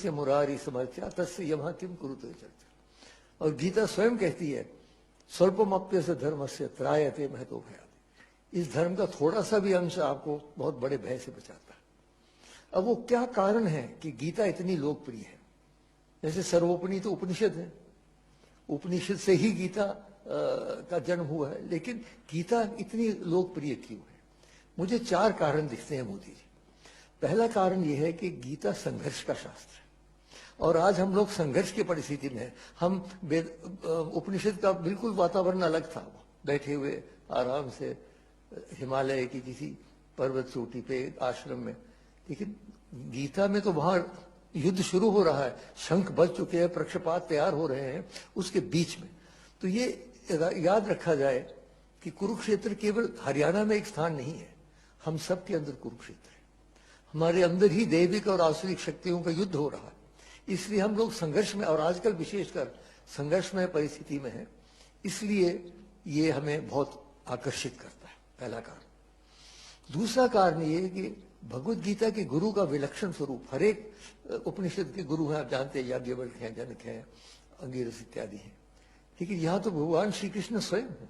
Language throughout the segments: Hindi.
तस्य मुरारी समर्थ्या तस्य यमः किम कुरुते चर्चा। और गीता स्वयं कहती है स्वल्पमप्यस्य धर्मस्य त्रायते महतो भयात्। इस धर्म का थोड़ा सा भी अंश आपको बहुत बड़े भय से बचाता है। अब वो क्या कारण है कि गीता इतनी लोकप्रिय है? जैसे सर्वोपनिषद तो उपनिषद है, उपनिषद से ही गीता का जन्म हुआ है, लेकिन गीता इतनी लोकप्रिय क्यों है? मुझे 4 कारण दिखते हैं मोदी जी। पहला कारण यह है कि गीता संघर्ष का शास्त्र है और आज हम लोग संघर्ष की परिस्थिति में हैं। हम उपनिषद का बिल्कुल वातावरण अलग था, बैठे हुए आराम से हिमालय की किसी पर्वत चोटी पे आश्रम में, लेकिन गीता में तो वहां युद्ध शुरू हो रहा है, शंख बज चुके हैं, पक्षपात तैयार हो रहे हैं उसके बीच में। तो ये याद रखा जाए कि कुरुक्षेत्र केवल हरियाणा में एक स्थान नहीं है, हम सब के अंदर कुरुक्षेत्र है। हमारे अंदर ही दैविक और आसुरिक शक्तियों का युद्ध हो रहा है, इसलिए हम लोग संघर्ष में, और आजकल विशेषकर संघर्ष में परिस्थिति में है, इसलिए ये हमें बहुत आकर्षित करता है, पहला कारण। दूसरा कारण ये है कि भगवत गीता के गुरु का विलक्षण स्वरूप, हर एक उपनिषद के गुरु हैं, आप जानते हैं, याज्ञवल्क्य हैं, जनक हैं, अंगिरस इत्यादि हैं, लेकिन यहां तो भगवान श्री कृष्ण स्वयं है।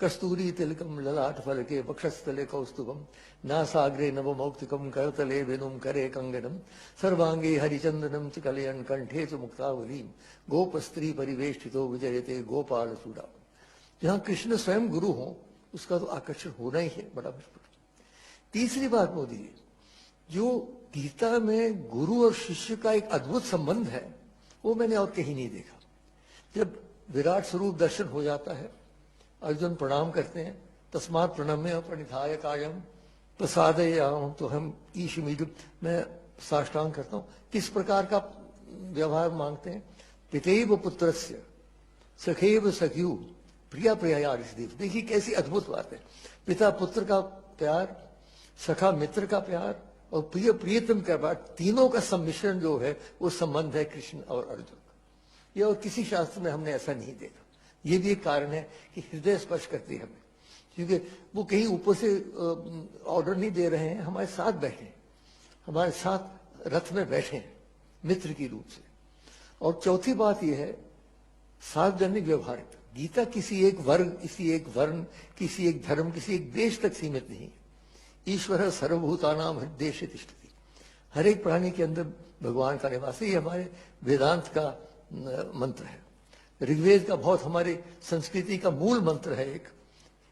कस्तूरी तिलकम ललाट फलके वक्षस्थले कौस्तुभम नासाग्रे नवमौक्तिकम करतले वेणुम करे कंगनम सर्वांगे हरिचंदनम च कलयन कंठे च मुक्तावलीम गोप स्त्री परिवेष्टितो विजयते गोपाल चूड़ा। जहां कृष्ण स्वयं गुरु हो उसका तो आकर्षण होना ही है, बड़ा मुश्किल। तीसरी बात मोदी जी, जो गीता में गुरु और शिष्य का एक अद्भुत संबंध है वो मैंने और कहीं नहीं देखा। जब विराट स्वरूप दर्शन हो जाता है, अर्जुन प्रणाम करते हैं, तस्मात् प्रणम्य प्रणिधाय कायम प्रसादयाम, तो हम ईशमीड, मैं साष्टांग करता हूं। किस प्रकार का व्यवहार मांगते हैं? पितेव पुत्रस्य सखेव सख्यु प्रिया प्रिया ऋषिदेव। देखिए कैसी अद्भुत बात है, पिता पुत्र का प्यार, सखा मित्र का प्यार और प्रिय प्रियतम का प्यार, तीनों का सम्मिश्रण जो है वो संबंध है कृष्ण और अर्जुन का। ये और किसी शास्त्र में हमने ऐसा नहीं देखा। ये भी एक कारण है कि हृदय स्पर्श करती है हमें, क्योंकि वो कहीं ऊपर से ऑर्डर नहीं दे रहे हैं, हमारे साथ बैठे हैं, हमारे साथ रथ में बैठे हैं मित्र की रूप से। और चौथी बात यह है सार्वजनिक व्यवहारिता। गीता किसी एक वर्ग, किसी एक वर्ण, किसी एक धर्म, किसी एक देश तक सीमित नहीं है। ईश्वर सर्वभूतानां हृदयेषु तिष्ठति, हर एक प्राणी के अंदर भगवान का निवास है। ये हमारे वेदांत का मंत्र है, ऋग्वेद का बहुत हमारे संस्कृति का मूल मंत्र है। एक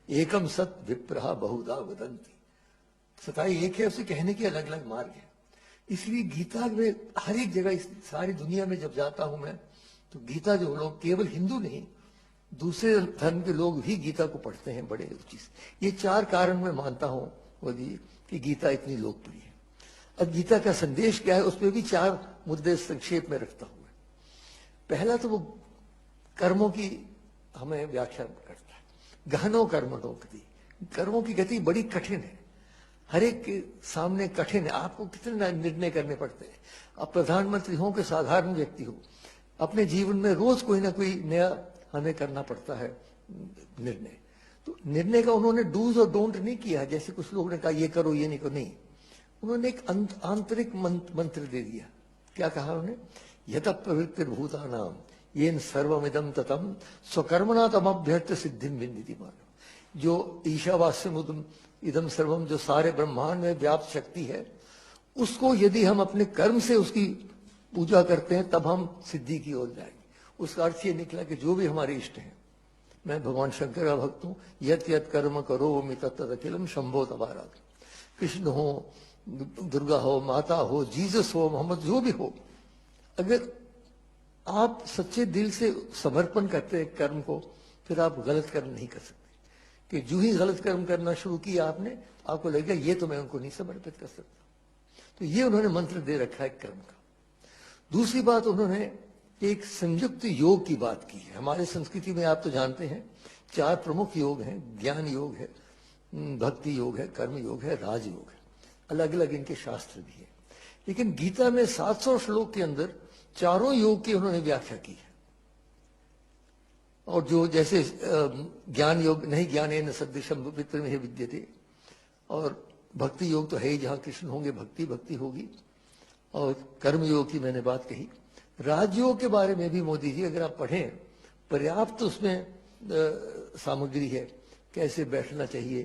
एकम सत विप्रहा बहुधा वदंती, सताई एक है, उसे कहने के अलग अलग मार्ग है। इसलिए गीता में हर एक जगह, इस सारी दुनिया में जब जाता हूं मैं, तो गीता जो लोग, केवल हिंदू नहीं दूसरे धर्म के लोग भी गीता को पढ़ते हैं बड़े रुचि से। ये 4 कारण मैं मानता हूं मोदी कि गीता इतनी लोकप्रिय है। अब गीता का संदेश क्या है, उसमें भी 4 मुद्दे संक्षेप में रखता हूं। पहला तो वो कर्मों की हमें व्याख्या करता है, गहनो कर्मणो गति। कर्मों की गति बड़ी कठिन है, हर एक के सामने कठिन है। आपको कितने निर्णय करने पड़ते हैं। आप प्रधानमंत्री हो कि साधारण व्यक्ति हो, अपने जीवन में रोज कोई ना कोई नया हमें करना पड़ता है निर्णय। तो निर्णय का उन्होंने डूज और डोंट नहीं किया, जैसे कुछ लोगों ने कहा ये करो ये नहीं करो, नहीं। उन्होंने एक आंतरिक मंत्र दे दिया। क्या कहा उन्होंने? यत प्रवृत्तिर्भूतानां येन सर्वमिदं ततं स्वकर्मणा तमभ्यर्थ सिद्धिं विन्दति मानव। जो ईशावास्यमुदं इदं सर्वम, जो सारे ब्रह्मांड में व्याप्त शक्ति है, उसको यदि हम अपने कर्म से उसकी पूजा करते हैं तब हम सिद्धि की ओर जाएंगे। उसका अर्थ ये निकला कि जो भी हमारे इष्ट हैं, मैं भगवान शंकर का भक्त हूं, यत यत कर्म करोमि तत् तत् अखिलम शंभो तबाराग। कृष्ण हो, दुर्गा हो, माता हो, जीसस हो, मोहम्मद, जो भी हो, अगर आप सच्चे दिल से समर्पण करते हैं कर्म को, फिर आप गलत कर्म नहीं कर सकते। कि जो ही गलत कर्म करना शुरू किया आपने, आपको लगेगा ये तो मैं उनको नहीं समर्पित कर सकता। तो ये उन्होंने मंत्र दे रखा है कर्म का। दूसरी बात, उन्होंने एक संयुक्त योग की बात की है। हमारे संस्कृति में आप तो जानते हैं 4 प्रमुख योग हैं, ज्ञान योग है, भक्ति योग है, कर्म योग है, राजयोग है। अलग अलग इनके शास्त्र भी है, लेकिन गीता में 700 श्लोक के अंदर चारों योग की उन्होंने व्याख्या की है। और जो जैसे ज्ञान योग नहीं ज्ञानेन सदृशम विप्र में विद्यते, और भक्ति योग तो है ही, जहां कृष्ण होंगे भक्ति भक्ति होगी, और कर्मयोग की मैंने बात कही। राजयोग के बारे में भी मोदी जी अगर आप पढ़ें, पर्याप्त उसमें सामग्री है, कैसे बैठना चाहिए,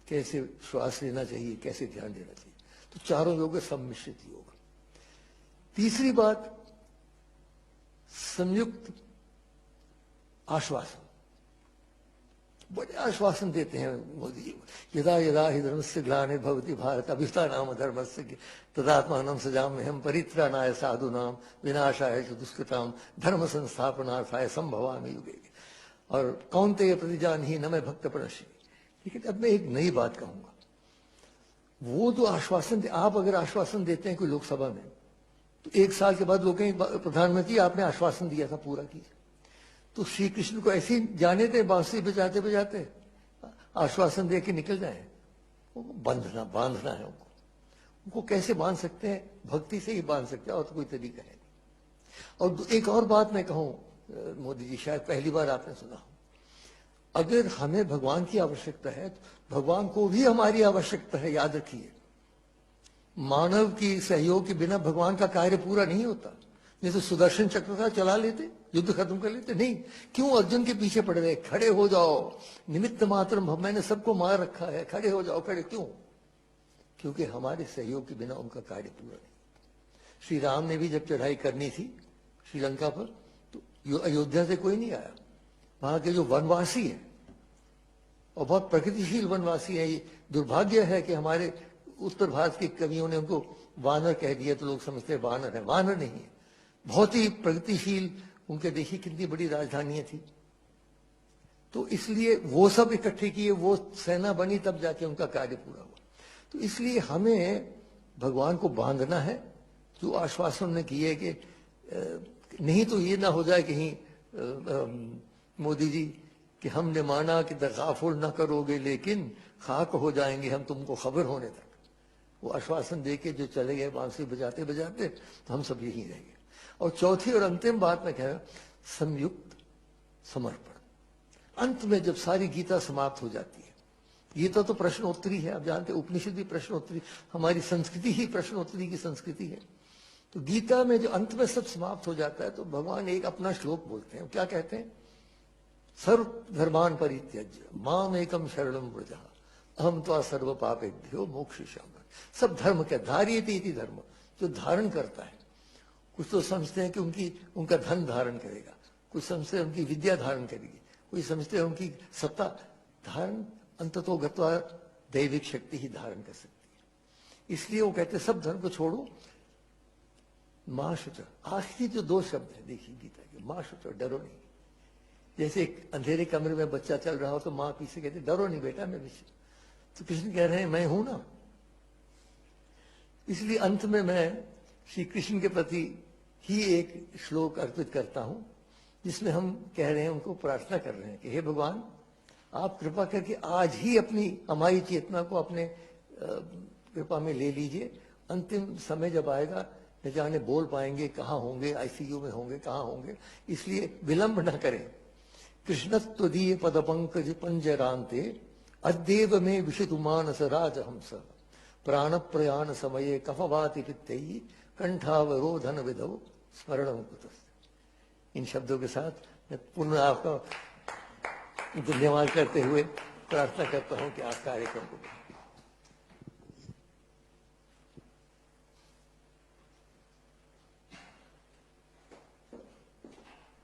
कैसे श्वास लेना चाहिए, कैसे ध्यान देना चाहिए। तो चारों योग सम्मिश्रित योग। तीसरी बात, संयुक्त आश्वासन। बड़े आश्वासन देते हैं मोदी जी। यदा यदा हि धर्मस्य ग्लानिर्भवति भारत अभ्युत्थानाम धर्मस्य तदात्मानं सृजाम्यहं परित्राणाय साधूनां विनाशाय च दुष्कृतां धर्म संस्थापनार्थाय संभवामि युगे। और कौन्तेय प्रतिजानीहि न मे भक्त प्रणश्यति। लेकिन अब मैं एक नई बात कहूंगा। वो जो आश्वासन, आप अगर आश्वासन देते हैं कोई लोकसभा में, तो 1 साल के बाद लोग कहें प्रधानमंत्री आपने आश्वासन दिया था, पूरा कीजिए। तो श्री कृष्ण को ऐसे ही जाने थे, बांसुरी बजाते बजाते आश्वासन दे के निकल जाए। बांधना है उनको कैसे बांध सकते हैं? भक्ति से ही बांध सकते हैं, और तो कोई तरीका है नहीं। और एक और बात मैं कहूं, मोदी जी शायद पहली बार आपने सुना हो, अगर हमें भगवान की आवश्यकता है तो भगवान को भी हमारी आवश्यकता है, याद रखिए। मानव की सहयोग के बिना भगवान का कार्य पूरा नहीं होता। नहीं तो सुदर्शन चक्र का चला लेते, युद्ध खत्म कर लेते। नहीं, क्यों अर्जुन के पीछे पड़ रहे? खड़े हो जाओ, निमित्त मात्र, मैंने सबको मार रखा है, खड़े हो जाओ। खड़े क्यों? क्योंकि हमारे सहयोग के बिना उनका कार्य पूरा नहीं। श्री राम ने भी जब चढ़ाई करनी थी श्रीलंका पर, तो अयोध्या से कोई नहीं आया। वहां के जो वनवासी है, और बहुत प्रगतिशील वनवासी है, ये दुर्भाग्य है कि हमारे उत्तर भारत के कवियों ने उनको वानर कह दिया, तो लोग समझते हैं वानर है। वानर नहीं है, बहुत ही प्रगतिशील। उनके देखिए कितनी बड़ी राजधानियां थी। तो इसलिए वो सब इकट्ठे किए, वो सेना बनी, तब जाके उनका कार्य पूरा हुआ। तो इसलिए हमें भगवान को बांधना है, जो आश्वासन ने किए कि नहीं तो ये ना हो जाए कहीं मोदी जी कि हमने माना कि तगाफुल ना करोगे लेकिन खाक हो जाएंगे हम तुमको खबर होने तक। वो आश्वासन दे के जो चले गए बांसुरी बजाते बजाते, तो हम सब यहीं रह गए। और चौथी और अंतिम बात मैं कह रहा हूं, संयुक्त समर्पण। अंत में जब सारी गीता समाप्त हो जाती है, गीता तो प्रश्नोत्तरी है, आप जानते हैं, उपनिषद भी प्रश्नोत्तरी, हमारी संस्कृति ही प्रश्नोत्तरी की संस्कृति है। तो गीता में जो अंत में सब समाप्त हो जाता है, तो भगवान एक अपना श्लोक बोलते हैं। क्या कहते हैं? सर्व धर्मान परित्यज्य माम एकम शरणम व्रज अहम त्वा सर्व पापेभ्यो मोक्षयिष्यामि। सब धर्म क्या? धार्यते इति धर्म, जो धारण करता है। कुछ तो समझते हैं कि उनका धन धारण करेगा, कुछ समझते हैं उनकी विद्या धारण करेगी, कोई समझते हैं उनकी सत्ता धारण, अंततो गत्वा दैविक शक्ति ही धारण कर सकती है। इसलिए वो कहते हैं सब धर्म को छोड़ो, मां शुच। आखिरी जो 2 शब्द है देखिए गीता के, मां शुच, डरो नहीं। जैसे एक अंधेरे कमरे में बच्चा चल रहा हो तो मां पीछे कहती डरो नहीं बेटा, मैं पीछे। तो कृष्ण कह रहे हैं मैं हूं ना। इसलिए अंत में मैं श्री कृष्ण के प्रति ही एक श्लोक अर्पित करता हूं, जिसमें हम कह रहे हैं, उनको प्रार्थना कर रहे हैं कि हे भगवान, आप कृपा करके आज ही हमारी चेतना को अपने कृपा में ले लीजिए। अंतिम समय जब आएगा, न जाने बोल पाएंगे, कहाँ होंगे, आईसीयू में होंगे, कहाँ होंगे, इसलिए विलंब न करें। कृष्णत्वदीय पद पंकज पंजरांते अद्येव में विशितु मानस राजहंस प्राण प्रयाण समये कफवाति पित्तैः कंठावरोधन विधौ स्मरणं कुतः। इन शब्दों के साथ मैं पुनः आपका धन्यवाद करते हुए प्रार्थना करता हूं कि आप कार्यक्रम को